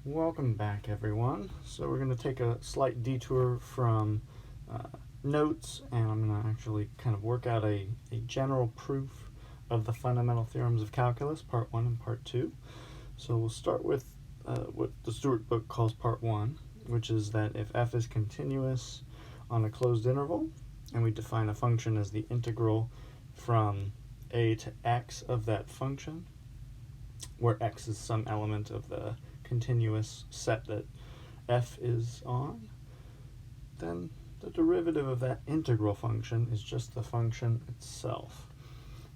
Welcome back, everyone. So we're going to take a slight detour from notes, and I'm going to actually kind of work out a general proof of the fundamental theorems of calculus, part 1 and part 2. So we'll start with what the Stewart book calls part 1, which is that if f is continuous on a closed interval, and we define a function as the integral from a to x of that function, where x is some element of the continuous set that f is on, then the derivative of that integral function is just the function itself.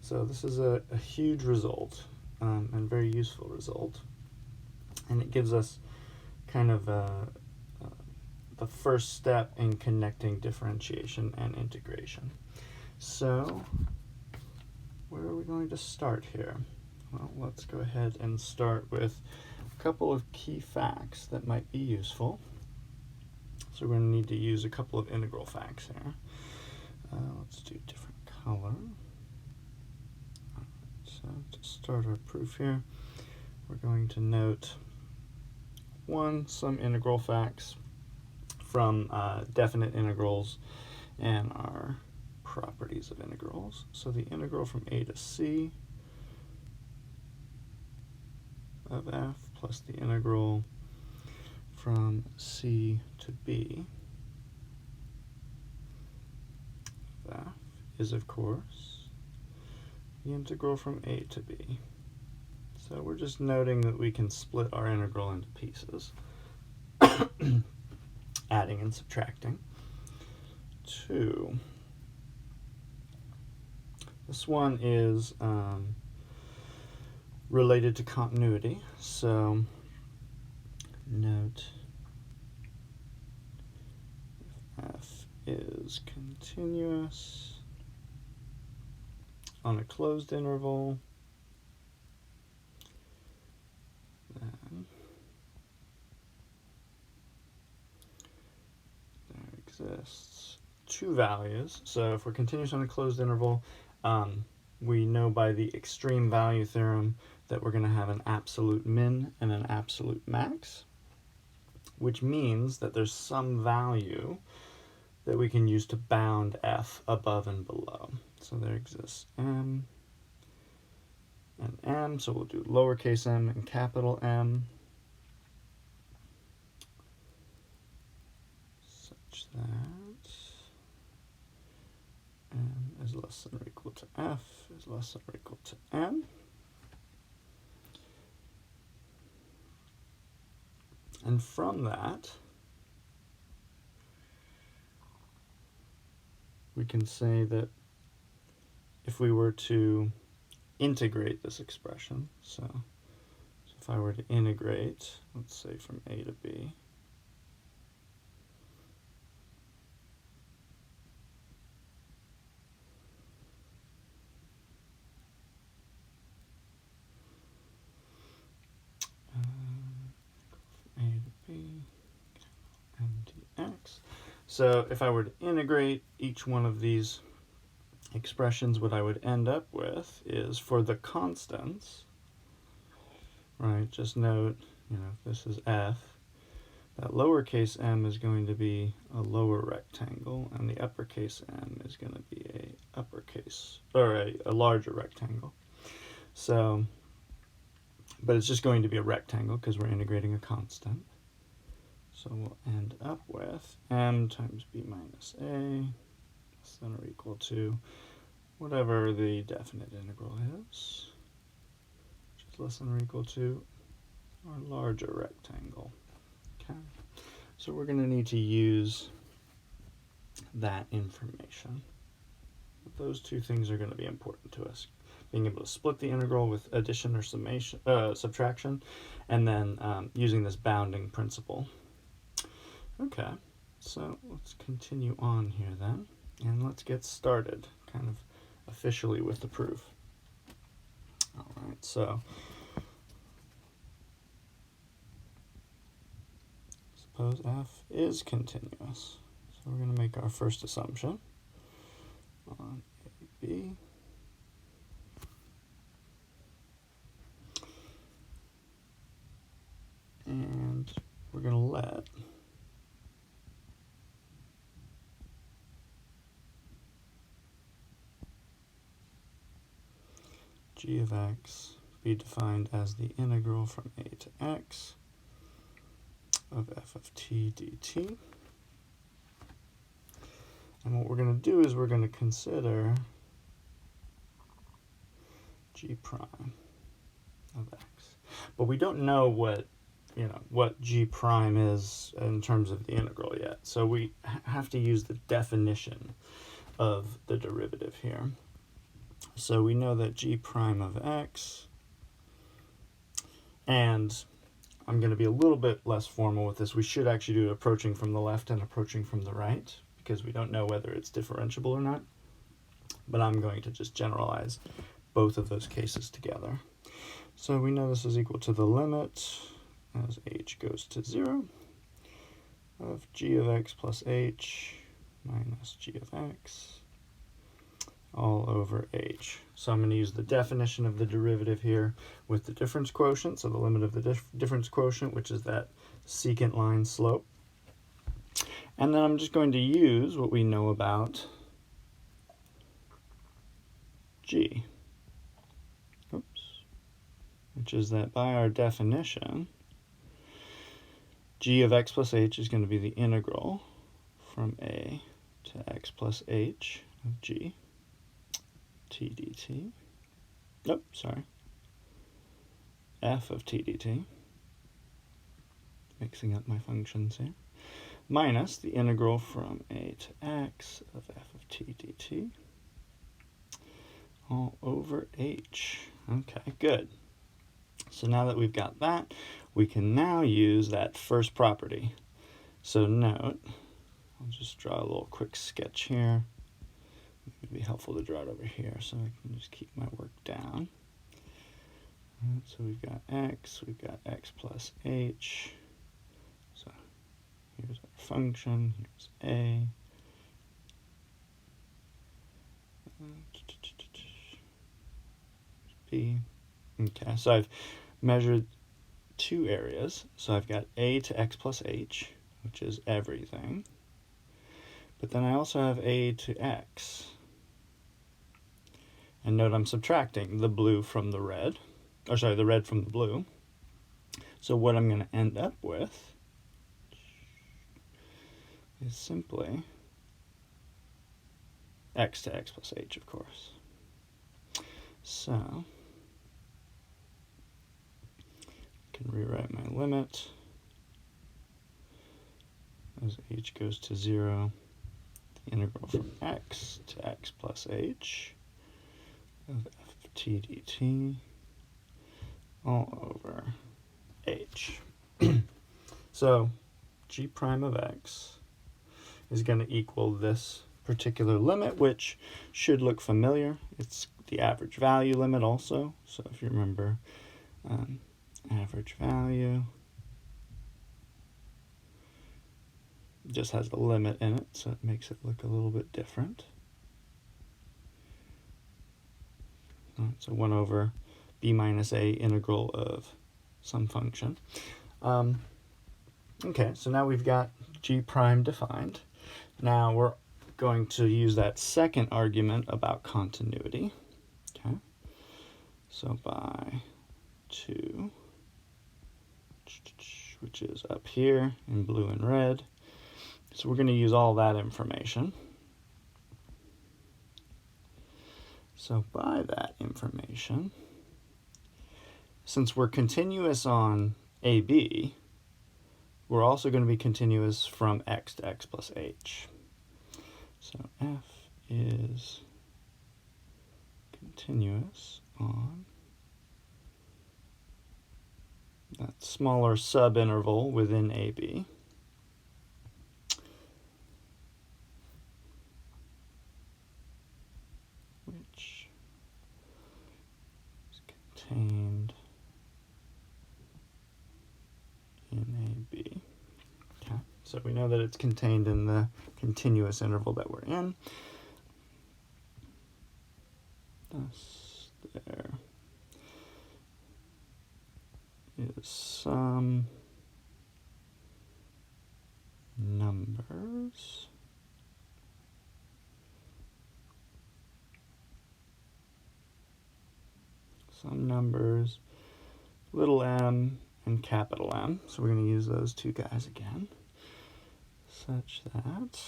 So this is a huge result, and very useful result, and it gives us kind of the first step in connecting differentiation and integration. So where are we going to start here? Well, let's go ahead and start with a couple of key facts that might be useful. So we're going to need to use a couple of integral facts here. Let's do different color. So to start our proof here, we're going to note some integral facts from definite integrals and our properties of integrals. So the integral from a to c of f plus the integral from c to b of f is, of course, the integral from a to b. So we're just noting that we can split our integral into pieces, adding and subtracting. 2. This one is related to continuity, so note if f is continuous on a closed interval, then there exists two values. So if we're continuous on a closed interval, we know by the extreme value theorem that we're going to have an absolute min and an absolute max, which means that there's some value that we can use to bound f above and below. So there exists m and m, so we'll do lowercase m and capital M, such that m is less than or equal to f is less than or equal to m. And from that, we can say that if we were to integrate this expression, so if I were to integrate, let's say from a to b, so if I were to integrate each one of these expressions, what I would end up with is, for the constants, right, just note, if this is f, that lowercase m is going to be a lower rectangle, and the uppercase m is going to be a uppercase, or a larger rectangle. So, but it's just going to be a rectangle because we're integrating a constant. So we'll end up with m times b minus a less than or equal to whatever the definite integral is, which is less than or equal to our larger rectangle. Okay, so we're going to need to use that information. Those two things are going to be important to us: being able to split the integral with addition or summation, subtraction, and then using this bounding principle. Okay, so let's continue on here then, and let's get started kind of officially with the proof. All right, so suppose f is continuous. So we're going to make our first assumption on AB. And we're going to let g of x be defined as the integral from a to x of f of t dt. And what we're going to do is we're going to consider g prime of x. But we don't know what g prime is in terms of the integral yet. So we have to use the definition of the derivative here. So we know that g prime of x, and I'm going to be a little bit less formal with this. We should actually do it approaching from the left and approaching from the right, because we don't know whether it's differentiable or not. But I'm going to just generalize both of those cases together. So we know this is equal to the limit as h goes to 0 of g of x plus h minus g of x all over h. So I'm going to use the definition of the derivative here with the difference quotient, so the limit of the difference quotient, which is that secant line slope. And then I'm just going to use what we know about g, which is that by our definition, g of x plus h is going to be the integral from a to x plus h of g t dt. Nope, sorry. F of t dt. Mixing up my functions here. Minus the integral from a to x of f of t dt all over h. Okay, good. So now that we've got that, we can now use that first property. So note, I'll just draw a little quick sketch here. It'd be helpful to draw it over here so I can just keep my work down. Right, so we've got x plus h. So here's our function, here's a. B. Okay, so I've measured two areas. So I've got a to x plus h, which is everything. But then I also have a to x. And note I'm subtracting the blue from the red. Or sorry, the red from the blue. So what I'm going to end up with is simply x to x plus h, of course. So can rewrite my limit as h goes to 0, the integral from x to x plus h of f of t dt all over h. So g prime of x is going to equal this particular limit, which should look familiar. It's the average value limit also. So if you remember, average value just has a limit in it, so it makes it look a little bit different. Right, so 1 over b minus a integral of some function. Okay, so now we've got g prime defined. Now we're going to use that second argument about continuity. Okay, so by 2, which is up here in blue and red. So we're going to use all that information. So by that information, since we're continuous on AB, we're also going to be continuous from x to x plus h. So f is continuous on that smaller subinterval within AB. Which is contained in AB. Okay, so we know that it's contained in the continuous interval that we're in. Thus, there is some numbers. Some numbers, little m and capital M. So we're going to use those two guys again, such that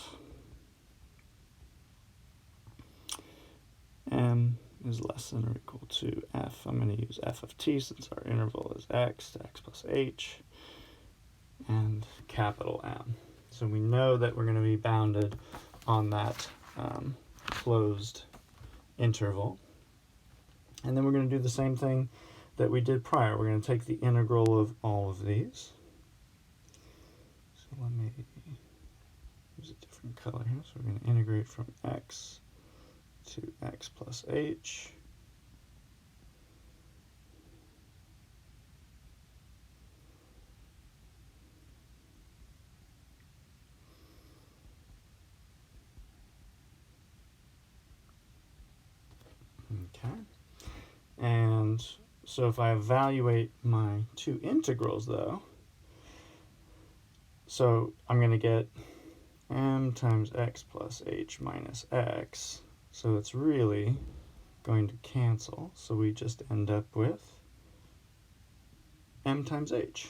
m is less than or equal to f. I'm going to use f of t since our interval is x to x plus h, and capital M. So we know that we're going to be bounded on that closed interval. And then we're going to do the same thing that we did prior. We're going to take the integral of all of these. So let me use a different color here. So we're going to integrate from x to x plus h. Okay. And so if I evaluate my two integrals, though, so I'm going to get m times x plus h minus x. So it's really going to cancel. So we just end up with m times h,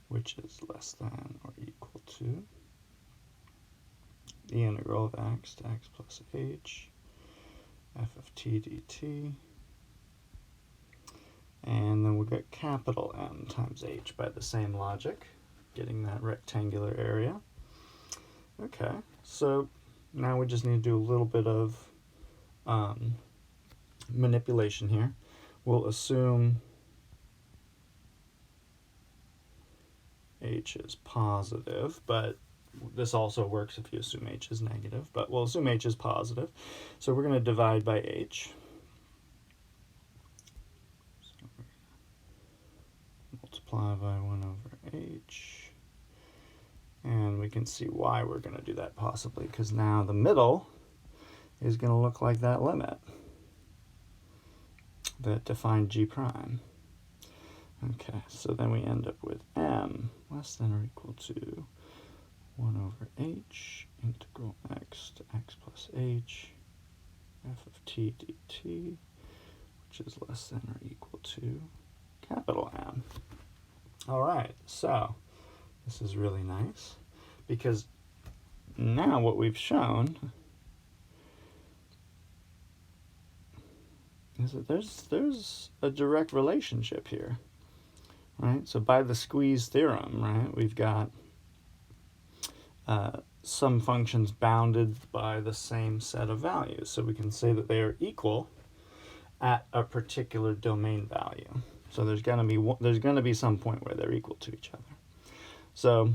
which is less than or equal to the integral of x to x plus h, f of t dt. And then we'll get capital M times h by the same logic, getting that rectangular area. Okay, so now we just need to do a little bit of manipulation here. We'll assume h is positive, but this also works if you assume h is negative, but we'll assume h is positive. So we're going to divide by h. Multiply by 1 over h, and we can see why we're going to do that possibly, because now the middle is going to look like that limit that defined g prime. Okay, so then we end up with m less than or equal to 1 over h integral x to x plus h f of t dt, which is less than or equal to capital M. All right, so this is really nice because now what we've shown is that there's a direct relationship here, right? So by the squeeze theorem, right, we've got some functions bounded by the same set of values. So we can say that they are equal at a particular domain value. So there's going to be some point where they're equal to each other. So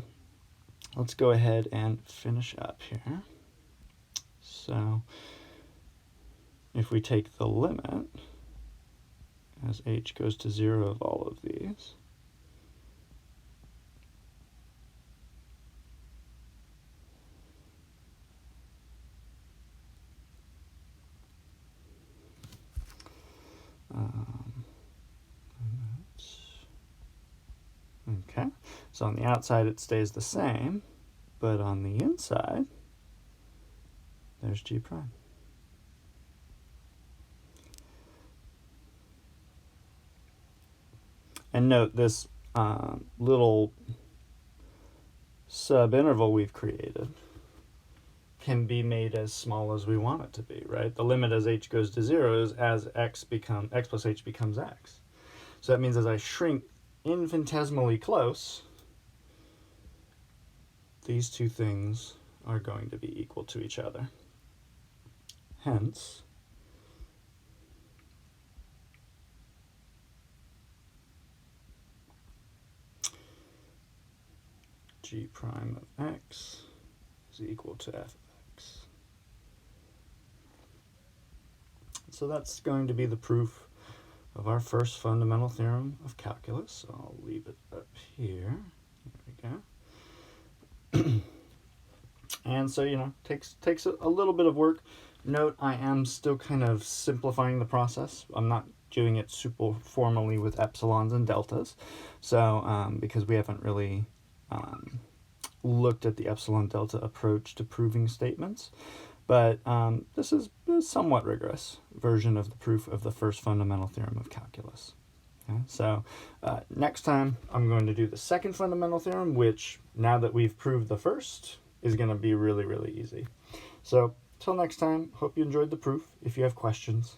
let's go ahead and finish up here. So if we take the limit as h goes to 0 of all of these, okay, so on the outside it stays the same, but on the inside there's g prime. And note this little subinterval we've created can be made as small as we want it to be, right? The limit as h goes to 0 is as x plus h becomes x. So that means as I shrink infinitesimally close, these two things are going to be equal to each other. Hence, g prime of x is equal to f of x. So that's going to be the proof of our first fundamental theorem of calculus. So I'll leave it up here. There we go. And so, you know, takes a little bit of work. Note, I am still kind of simplifying the process. I'm not doing it super formally with epsilons and deltas. So, because we haven't really looked at the epsilon delta approach to proving statements, but this is a somewhat rigorous version of the proof of the first fundamental theorem of calculus. Okay, so next time I'm going to do the second fundamental theorem, which, now that we've proved the first, is going to be really, really easy. So till next time, hope you enjoyed the proof. If you have questions,